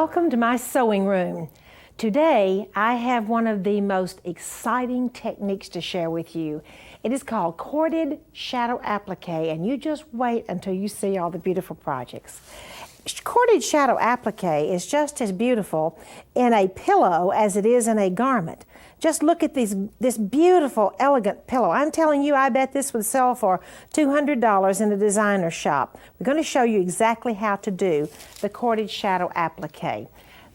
Welcome to my sewing room. Today I have one of the most exciting techniques to share with you. It is called corded shadow applique, and you just wait until you see all the beautiful projects. Corded shadow applique is just as beautiful in a pillow as it is in a garment. Just look at this beautiful, elegant pillow. I'm telling you, I bet this would sell for $200 in a designer shop. We're going to show you exactly how to do the corded shadow applique.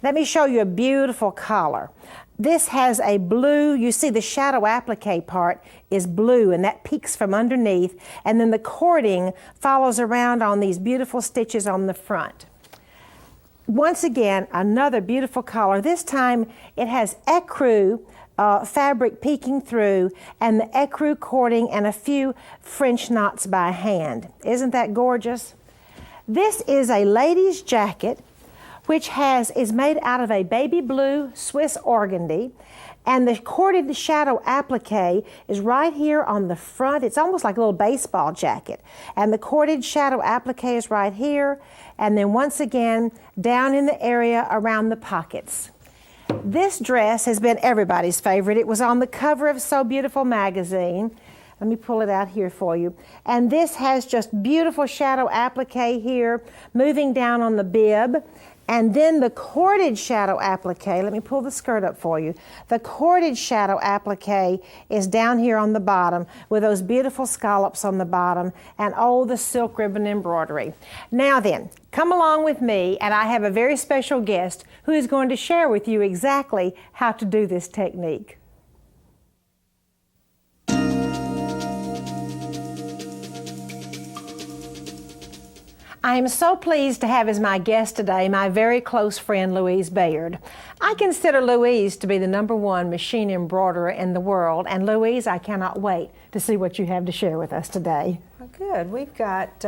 Let me show you a beautiful collar. This has a blue, you see the shadow applique part is blue, and that peeks from underneath, and then the cording follows around on these beautiful stitches on the front. Once again, another beautiful collar. This time it has ecru fabric peeking through, and the ecru cording and a few French knots by hand. Isn't that gorgeous? This is a lady's jacket which is made out of a baby blue Swiss organdy, and the corded shadow applique is right here on the front. It's almost like a little baseball jacket, and the corded shadow applique is right here, and then once again down in the area around the pockets. This dress has been everybody's favorite. It was on the cover of So Beautiful magazine. Let me pull it out here for you. And this has just beautiful shadow applique here, moving down on the bib. And then the corded shadow applique, let me pull the skirt up for you. The corded shadow applique is down here on the bottom with those beautiful scallops on the bottom and oh, the silk ribbon embroidery. Now then, come along with me, and I have a very special guest who is going to share with you exactly how to do this technique. I am so pleased to have as my guest today my very close friend Louise Bayard. I consider Louise to be the #1 machine embroiderer in the world, and Louise, I cannot wait to see what you have to share with us today. Well, good. We've got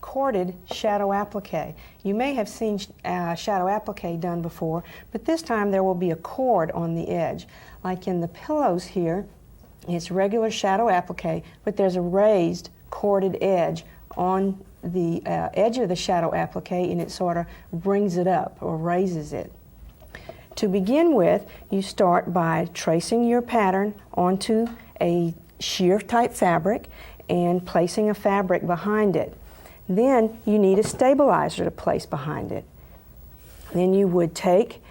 corded shadow applique. You may have seen shadow applique done before, but this time there will be a cord on the edge. Like in the pillows here, it's regular shadow applique, but there's a raised corded edge on the edge of the shadow applique, and it sort of brings it up or raises it. To begin with, you start by tracing your pattern onto a sheer type fabric and placing a fabric behind it. Then you need a stabilizer to place behind it. Then you would take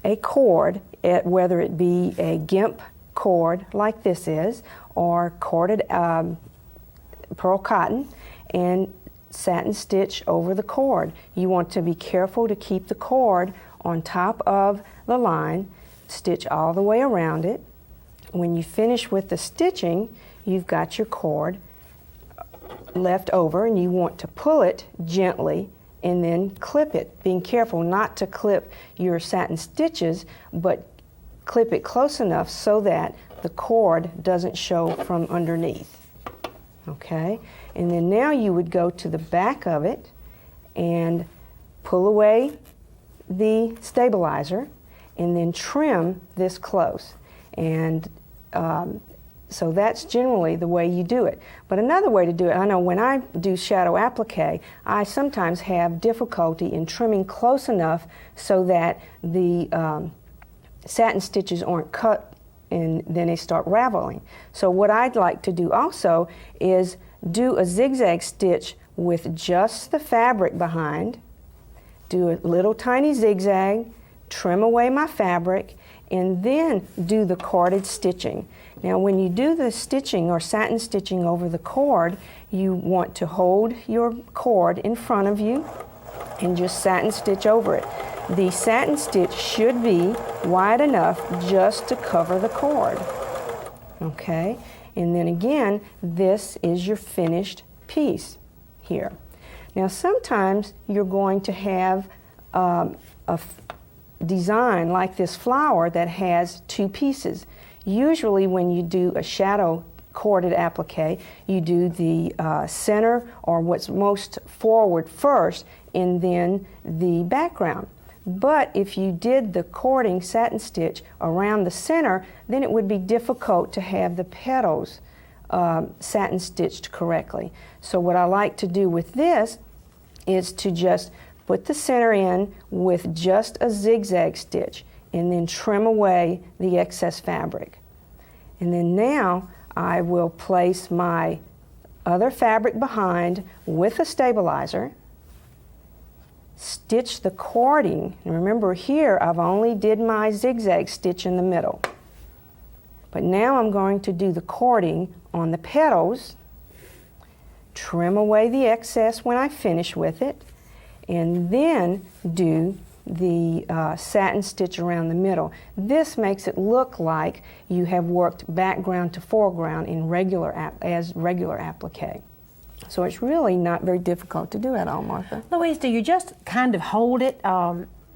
a cord, whether it be a Gimp cord like this is, or corded pearl cotton, and satin stitch over the cord. You want to be careful to keep the cord on top of the line, stitch all the way around it. When you finish with the stitching, you've got your cord left over, and you want to pull it gently and then clip it, being careful not to clip your satin stitches, but clip it close enough so that the cord doesn't show from underneath. Okay? And then now you would go to the back of it and pull away the stabilizer and then trim this close. And so that's generally the way you do it. But another way to do it, I know when I do shadow applique, I sometimes have difficulty in trimming close enough so that the satin stitches aren't cut and then they start raveling. So what I'd like to do also is do a zigzag stitch with just the fabric behind, do a little tiny zigzag, trim away my fabric, and then do the corded stitching. Now when you do the stitching or satin stitching over the cord, you want to hold your cord in front of you and just satin stitch over it. The satin stitch should be wide enough just to cover the cord. Okay? And then again, this is your finished piece here. Now sometimes you're going to have a design like this flower that has two pieces. Usually when you do a shadow corded applique, you do the center or what's most forward first and then the background. But if you did the cording satin stitch around the center, then it would be difficult to have the petals satin stitched correctly. So what I like to do with this is to just put the center in with just a zigzag stitch, and then trim away the excess fabric. And then now I will place my other fabric behind with a stabilizer, stitch the cording, and remember here I've only did my zigzag stitch in the middle. But now I'm going to do the cording on the petals, trim away the excess when I finish with it, and then do the satin stitch around the middle. This makes it look like you have worked background to foreground in regular applique. So it's really not very difficult to do at all, Martha. Louise, do you just kind of hold it?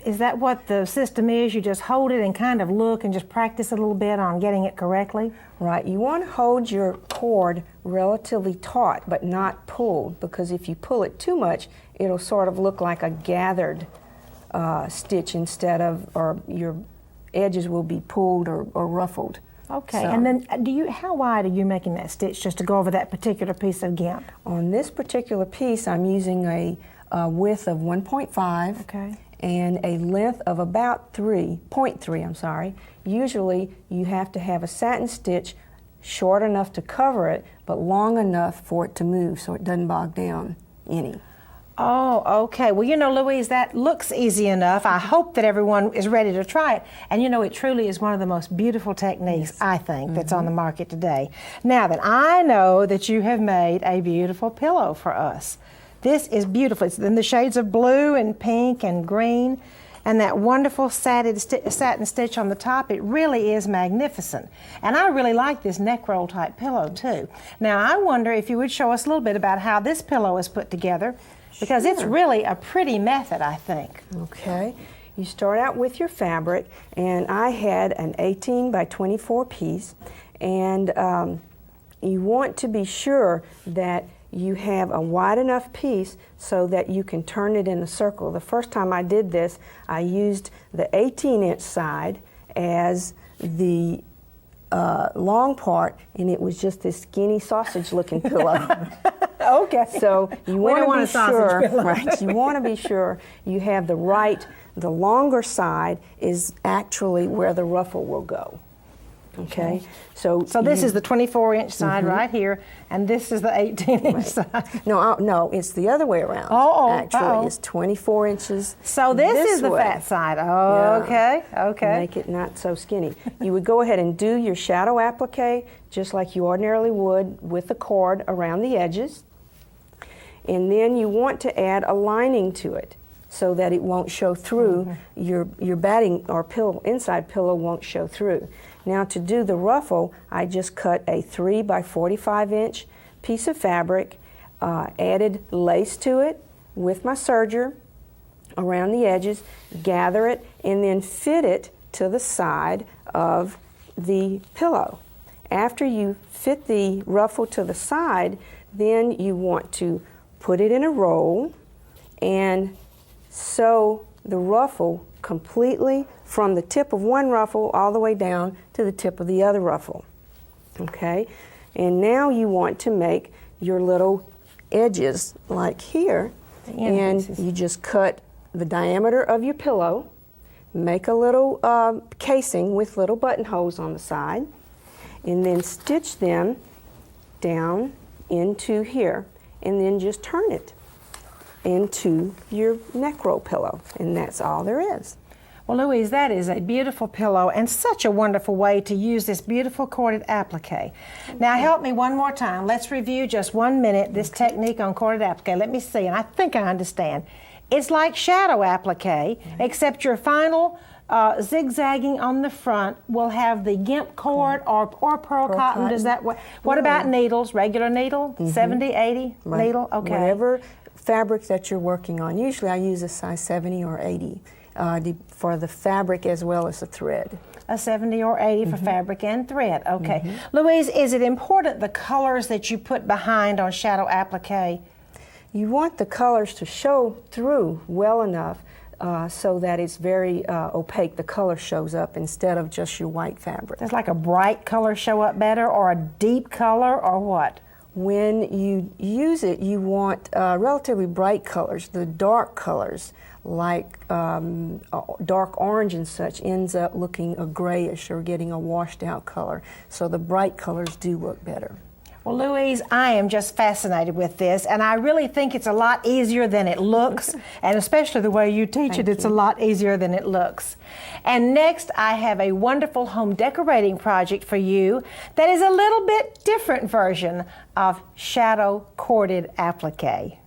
Is that what the system is? You just hold it and kind of look and just practice a little bit on getting it correctly? Right. You want to hold your cord relatively taut but not pulled, because if you pull it too much, it'll sort of look like a gathered stitch instead of, or your edges will be pulled or ruffled. Okay, So, and then how wide are you making that stitch, just to go over that particular piece of Gimp? on this particular piece, I'm using a width of 1.5 Okay. and a length of about 0.3, I'm sorry. Usually you have to have a satin stitch short enough to cover it, but long enough for it to move so it doesn't bog down any. Oh, okay. Well, you know, Louise, that looks easy enough. I hope that everyone is ready to try it. And you know, it truly is one of the most beautiful techniques, I think, that's on the market today. Now that I know that you have made a beautiful pillow for us. This is beautiful. It's in the shades of blue and pink and green, and that wonderful satin stitch on the top. It really is magnificent. And I really like this neck roll type pillow too. Now, I wonder if you would show us a little bit about how this pillow is put together, because it's really a pretty method, I think. Okay. You start out with your fabric, and I had an 18 by 24 piece, and you want to be sure that you have a wide enough piece so that you can turn it in a circle. The first time I did this, I used the 18-inch side as the long part, and it was just this skinny sausage-looking pillow. Okay. So you want to be sure, pillow. right? You want to be sure you have the right. The longer side is actually where the ruffle will go. Okay. So this is the 24-inch side right here, and this is the 18-inch side. No, it's the other way around. Actually, it's 24 inches. So this is the way. fat side. Oh, Yeah. okay. Make it not so skinny. You would go ahead and do your shadow applique just like you ordinarily would with the cord around the edges. And then you want to add a lining to it so that it won't show through. Your batting or inside pillow won't show through. Now to do the ruffle, I just cut a 3 by 45 inch piece of fabric, added lace to it with my serger around the edges, gather it, and then fit it to the side of the pillow. After you fit the ruffle to the side, then you want to put it in a roll and sew the ruffle completely from the tip of one ruffle all the way down to the tip of the other ruffle. Okay? And now you want to make your little edges like here, and you just cut the diameter of your pillow, make a little casing with little buttonholes on the side, and then stitch them down into here, and then just turn it into your neck roll pillow, and that's all there is. Well, Louise, that is a beautiful pillow and such a wonderful way to use this beautiful corded applique. Now, help me one more time. Let's review just 1 minute this technique on corded applique. Let me see, and I think I understand. It's like shadow applique, except your final zigzagging on the front will have the Gimp cord or pearl cotton. Does that what about needles? Regular needle? 70, 80 needle? Okay. Whatever fabric that you're working on. Usually I use a size 70 or 80 for the fabric as well as the thread. A 70 or 80 for fabric and thread. Okay. Louise, is it important the colors that you put behind on shadow applique? You want the colors to show through well enough so that it's very opaque. The color shows up instead of just your white fabric. Does like a bright color show up better, or a deep color, or what? When you use it, you want relatively bright colors. The dark colors, like dark orange and such, ends up looking a grayish or getting a washed out color. So the bright colors do look better. Well, Louise, I am just fascinated with this, and I really think it's a lot easier than it looks, and especially the way you teach it, it's a lot easier than it looks. And next, I have a wonderful home decorating project for you that is a little bit different version of shadow corded applique.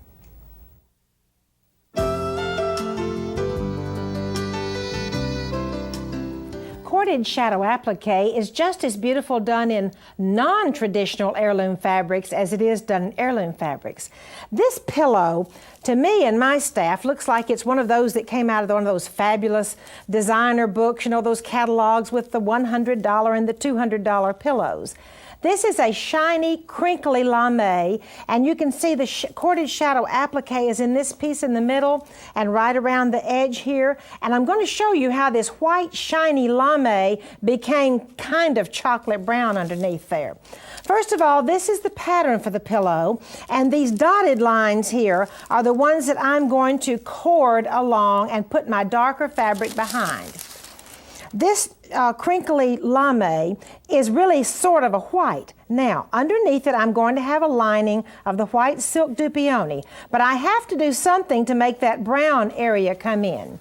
Corded shadow applique is just as beautiful done in non-traditional heirloom fabrics as it is done in heirloom fabrics. This pillow, to me and my staff, looks like it's one of those that came out of one of those fabulous designer books, you know, those catalogs with the $100 and the $200 pillows. This is a shiny, crinkly lame, and you can see the corded shadow applique is in this piece in the middle and right around the edge here. And I'm going to show you how this white, shiny lame became kind of chocolate brown underneath there. First of all, this is the pattern for the pillow, and these dotted lines here are the ones that I'm going to cord along and put my darker fabric behind. This crinkly lame is really sort of a white. Now, underneath it, I'm going to have a lining of the white silk dupioni, but I have to do something to make that brown area come in.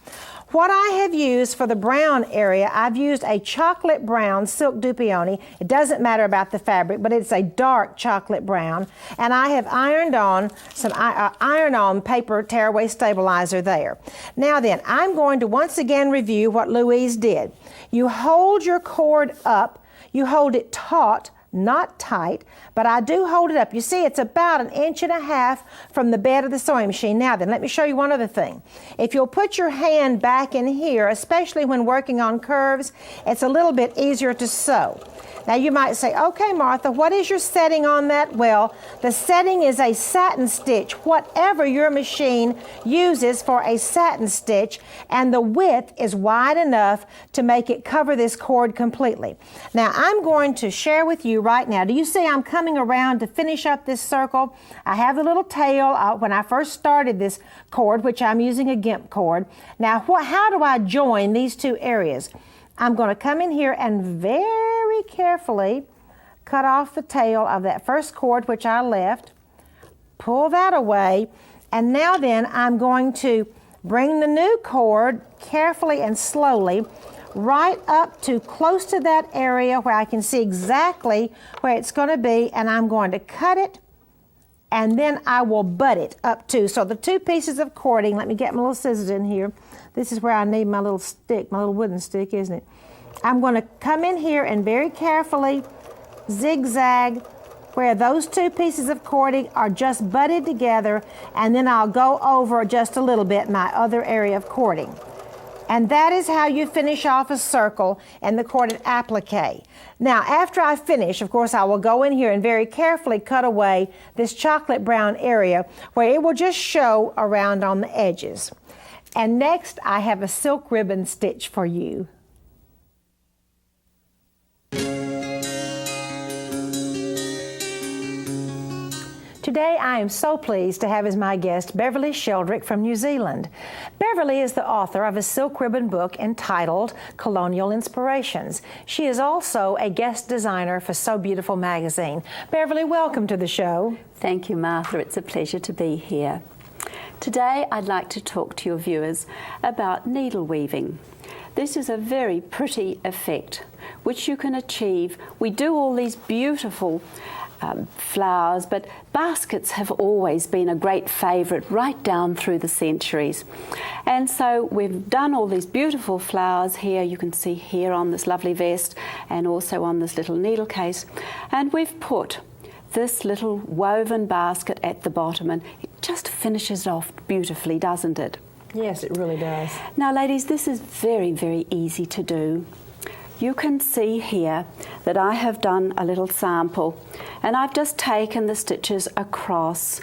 What I have used for the brown area, I've used a chocolate brown silk dupioni. It doesn't matter about the fabric, but it's a dark chocolate brown. And I have ironed on some iron-on paper tearaway stabilizer there. Now then, I'm going to once again review what Louise did. You hold your cord up, you hold it taut, not tight, but I do hold it up. You see, it's about 1.5 inches from the bed of the sewing machine. Now then, let me show you one other thing. If you'll put your hand back in here, especially when working on curves, it's a little bit easier to sew. Now you might say, okay, Martha, what is your setting on that? Well, the setting is a satin stitch, whatever your machine uses for a satin stitch, and the width is wide enough to make it cover this cord completely. Now I'm going to share with you right now. Do you see I'm coming around to finish up this circle? I have the little tail when I first started this cord, which I'm using a Gimp cord. Now how do I join these two areas? I'm going to come in here and very carefully cut off the tail of that first cord which I left, pull that away, and now then I'm going to bring the new cord carefully and slowly right up to close to that area where I can see exactly where it's going to be, and I'm going to cut it, and then I will butt it up to. So the two pieces of cording, let me get my little scissors in here. This is where I need my little stick, my little wooden stick, isn't it? I'm going to come in here and very carefully zigzag where those two pieces of cording are just butted together, and then I'll go over just a little bit my other area of cording. And that is how you finish off a circle in the corded applique. Now, after I finish, of course, I will go in here and very carefully cut away this chocolate brown area where it will just show around on the edges. And next, I have a silk ribbon stitch for you. Today, I am so pleased to have as my guest Beverly Sheldrick from New Zealand. Beverly is the author of a silk ribbon book entitled Colonial Inspirations. She is also a guest designer for So Beautiful magazine. Beverly, welcome to the show. Thank you, Martha. It's a pleasure to be here. Today, I'd like to talk to your viewers about needle weaving. This is a very pretty effect which you can achieve. We do all these beautiful flowers, but baskets have always been a great favourite right down through the centuries. And so we've done all these beautiful flowers here. You can see here on this lovely vest and also on this little needle case. And we've put this little woven basket at the bottom, and it just finishes off beautifully, doesn't it? Yes, it really does. Now, ladies, this is very, very easy to do. You can see here that I have done a little sample, and I've just taken the stitches across.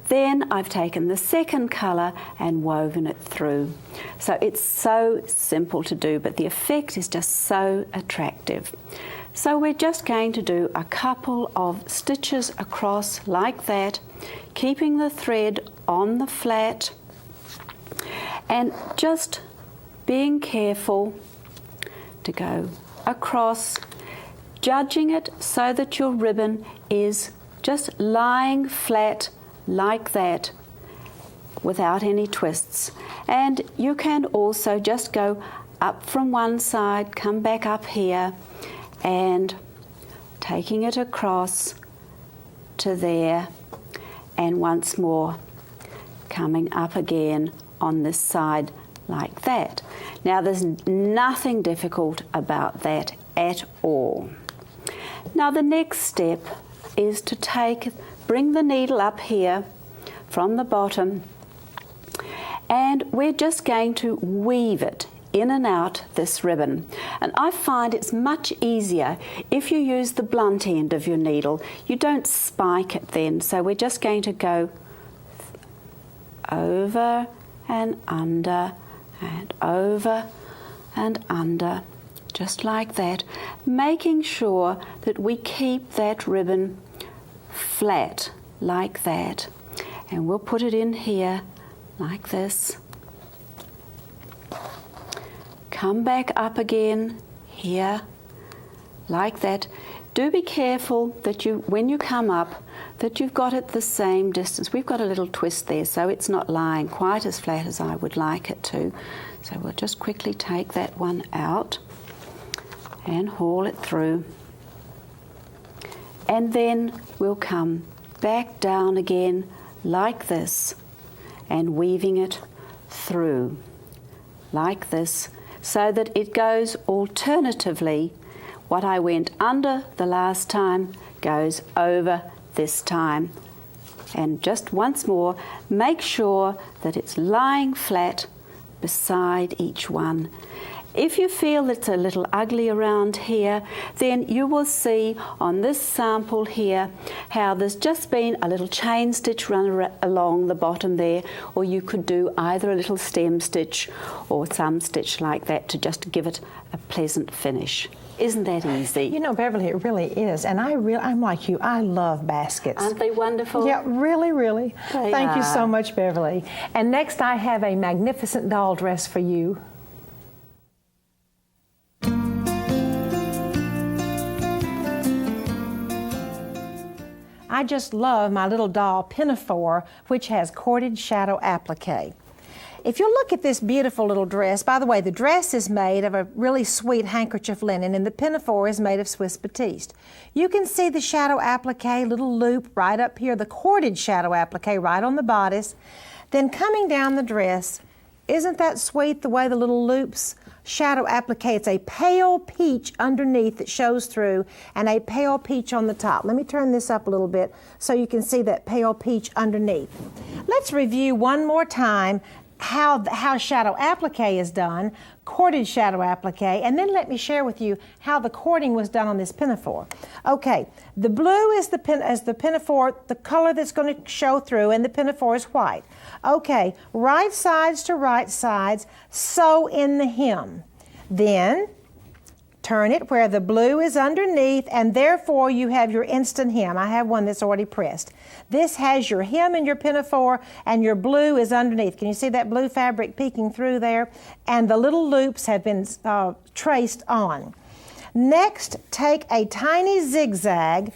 Then I've taken the second colour and woven it through. So it's so simple to do, but the effect is just so attractive. So we're just going to do a couple of stitches across like that, keeping the thread on the flat and just being careful to go across, judging it so that your ribbon is just lying flat like that without any twists. And you can also just go up from one side, come back up here, and taking it across to there, and once more coming up again on this side like that. Now there's nothing difficult about that at all. Now the next step is to bring the needle up here from the bottom, and we're just going to weave it in and out this ribbon. And I find it's much easier if you use the blunt end of your needle. You don't spike it then, so we're just going to go over and under and over and under, just like that, making sure that we keep that ribbon flat like that. And we'll put it in here like this. Come back up again here like that. Do be careful that when you come up, that you've got it the same distance. We've got a little twist there, so it's not lying quite as flat as I would like it to. So we'll just quickly take that one out and haul it through. And then we'll come back down again like this and weaving it through like this, so that it goes alternatively. What I went under the last time goes over this time. And just once more, make sure that it's lying flat beside each one. If you feel it's a little ugly around here, then you will see on this sample here how there's just been a little chain stitch run along the bottom there, or you could do either a little stem stitch or some stitch like that to just give it a pleasant finish. Isn't that easy? You know, Beverly, it really is. And I'm like you, I love baskets. Aren't they wonderful? Yeah, really, really. They Thank you are. so much, Beverly. And next I have a magnificent doll dress for you. I just love my little doll Pinafore, which has corded shadow applique. If you look at this beautiful little dress, by the way, the dress is made of a really sweet handkerchief linen, and the Pinafore is made of Swiss batiste. You can see the shadow applique, little loop right up here, the corded shadow applique right on the bodice. Then coming down the dress, isn't that sweet the way the little loops shadow applique? It's a pale peach underneath that shows through and a pale peach on the top. Let me turn this up a little bit so you can see that pale peach underneath. Let's review one more time how shadow applique is done, corded shadow applique, and then let me share with you how the cording was done on this Pinafore. Okay, the blue is the Pinafore, the color that's going to show through, and the Pinafore is white. Okay, right sides to right sides, sew in the hem. Then turn it where the blue is underneath, and therefore you have your instant hem. I have one that's already pressed. This has your hem in your Pinafore, and your blue is underneath. Can you see that blue fabric peeking through there? And the little loops have been traced on. Next, take a tiny zigzag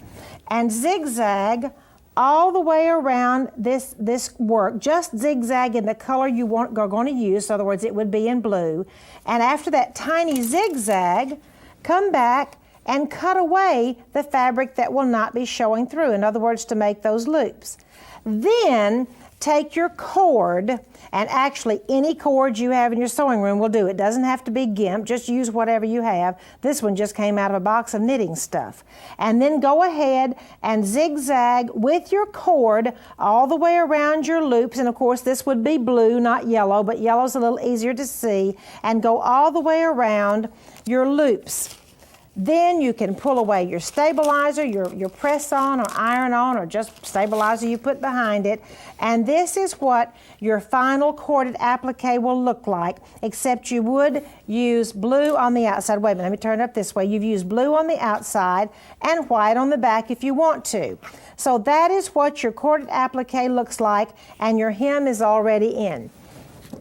and zigzag all the way around this work. Just zigzag in the color you are going to use. In other words, it would be in blue. And after that tiny zigzag, come back and cut away the fabric that will not be showing through. In other words, to make those loops. Then take your cord, and actually any cord you have in your sewing room will do. It doesn't have to be Gimp, just use whatever you have. This one just came out of a box of knitting stuff. And then go ahead and zigzag with your cord all the way around your loops, and of course this would be blue, not yellow, but yellow's a little easier to see, and go all the way around your loops. Then you can pull away your stabilizer, your press-on or iron-on or just stabilizer you put behind it. And this is what your final corded applique will look like, except you would use blue on the outside. Wait a minute, let me turn it up this way. You've used blue on the outside and white on the back if you want to. So that is what your corded applique looks like, and your hem is already in.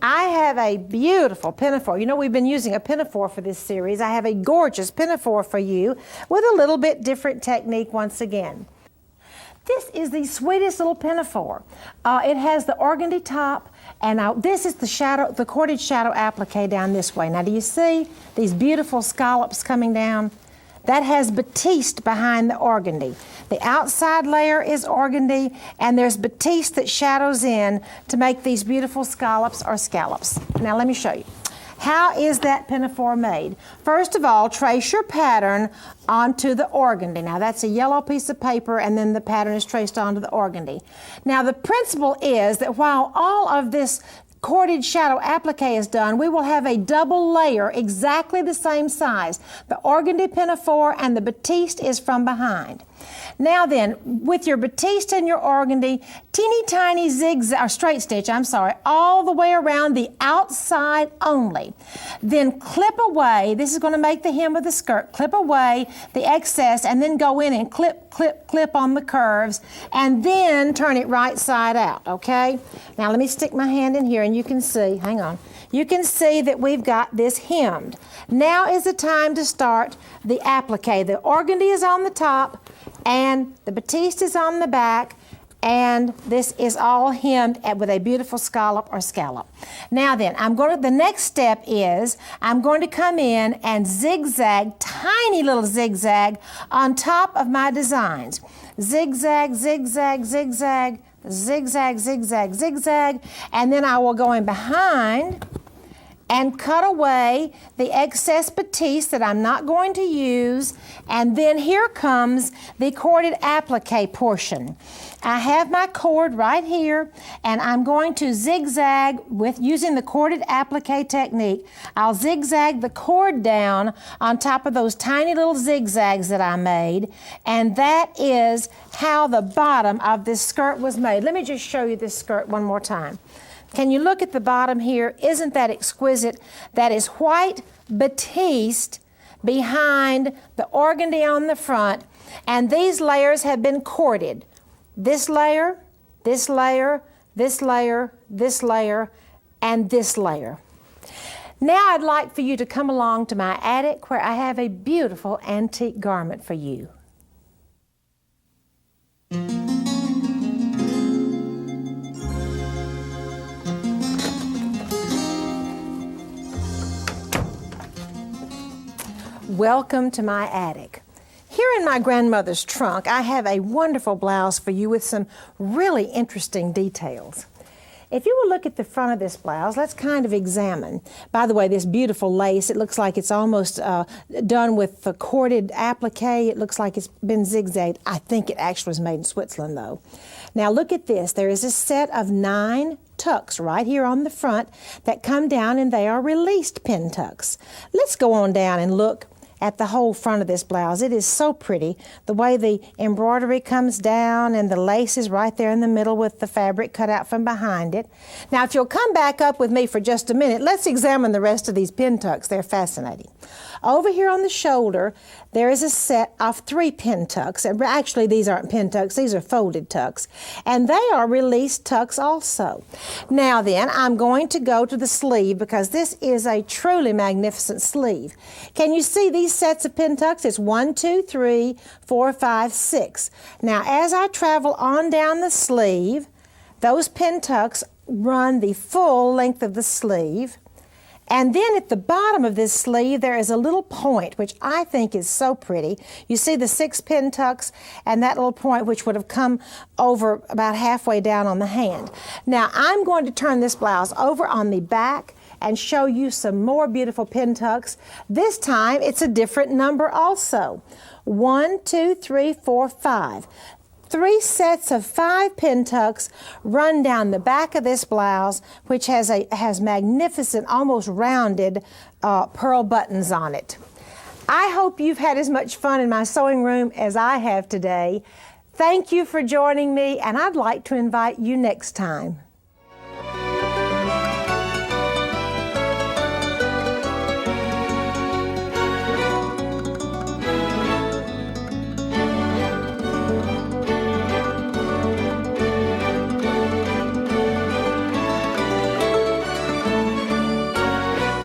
I have a beautiful Pinafore. You know, we've been using a Pinafore for this series. I have a gorgeous Pinafore for you with a little bit different technique once again. This is the sweetest little Pinafore. It has the organdy top, and this is the corded shadow applique down this way. Now, do you see these beautiful scallops coming down? That has batiste behind the organdy. The outside layer is organdy, and there's batiste that shadows in to make these beautiful scallops or scallops. Now let me show you. How is that Pinafore made? First of all, trace your pattern onto the organdy. Now that's a yellow piece of paper, and then the pattern is traced onto the organdy. Now the principle is that while all of this corded shadow applique is done, we will have a double layer exactly the same size. The organdy Pinafore and the batiste is from behind. Now then, with your batiste and your organdy, teeny tiny zigzag, or straight stitch, all the way around the outside only. Then clip away, this is going to make the hem of the skirt, clip away the excess and then go in and clip, clip, clip on the curves and then turn it right side out, okay? Now let me stick my hand in here and you can see, hang on, you can see that we've got this hemmed. Now is the time to start the applique. The organdy is on the top, and the batiste is on the back, and this is all hemmed with a beautiful scallop or scallop. Now then, the next step is I'm going to come in and zigzag, tiny little zigzag on top of my designs. Zigzag, zigzag, zigzag, zigzag, zigzag, zigzag, and then I will go in behind and cut away the excess batiste that I'm not going to use, and then here comes the corded applique portion. I have my cord right here, and I'm going to zigzag using the corded applique technique. I'll zigzag the cord down on top of those tiny little zigzags that I made, and that is how the bottom of this skirt was made. Let me just show you this skirt one more time. Can you look at the bottom here? Isn't that exquisite? That is white batiste behind the organdy on the front, and these layers have been corded. This layer, this layer, this layer, this layer, and this layer. Now I'd like for you to come along to my attic where I have a beautiful antique garment for you. Welcome to my attic. Here in my grandmother's trunk, I have a wonderful blouse for you with some really interesting details. If you will look at the front of this blouse, let's kind of examine. By the way, this beautiful lace, it looks like it's almost done with the corded applique. It looks like it's been zigzagged. I think it actually was made in Switzerland, though. Now look at this. There is a set of 9 tucks right here on the front that come down, and they are released pin tucks. Let's go on down and look at the whole front of this blouse. It is so pretty, the way the embroidery comes down and the lace is right there in the middle with the fabric cut out from behind it. Now, if you'll come back up with me for just a minute, let's examine the rest of these pin tucks. They're fascinating. Over here on the shoulder, there is a set of 3 pin tucks. And actually, these aren't pin tucks, these are folded tucks. And they are released tucks also. Now then, I'm going to go to the sleeve because this is a truly magnificent sleeve. Can you see these sets of pin tucks? It's 1, 2, 3, 4, 5, 6. Now, as I travel on down the sleeve, those pin tucks run the full length of the sleeve. And then at the bottom of this sleeve, there is a little point, which I think is so pretty. You see the 6 pin tucks and that little point, which would have come over about halfway down on the hand. Now, I'm going to turn this blouse over on the back and show you some more beautiful pin tucks. This time, it's a different number also. 1, 2, 3, 4, 5. 3 sets of 5 pin tucks run down the back of this blouse, which has magnificent, almost rounded pearl buttons on it. I hope you've had as much fun in my sewing room as I have today. Thank you for joining me, and I'd like to invite you next time.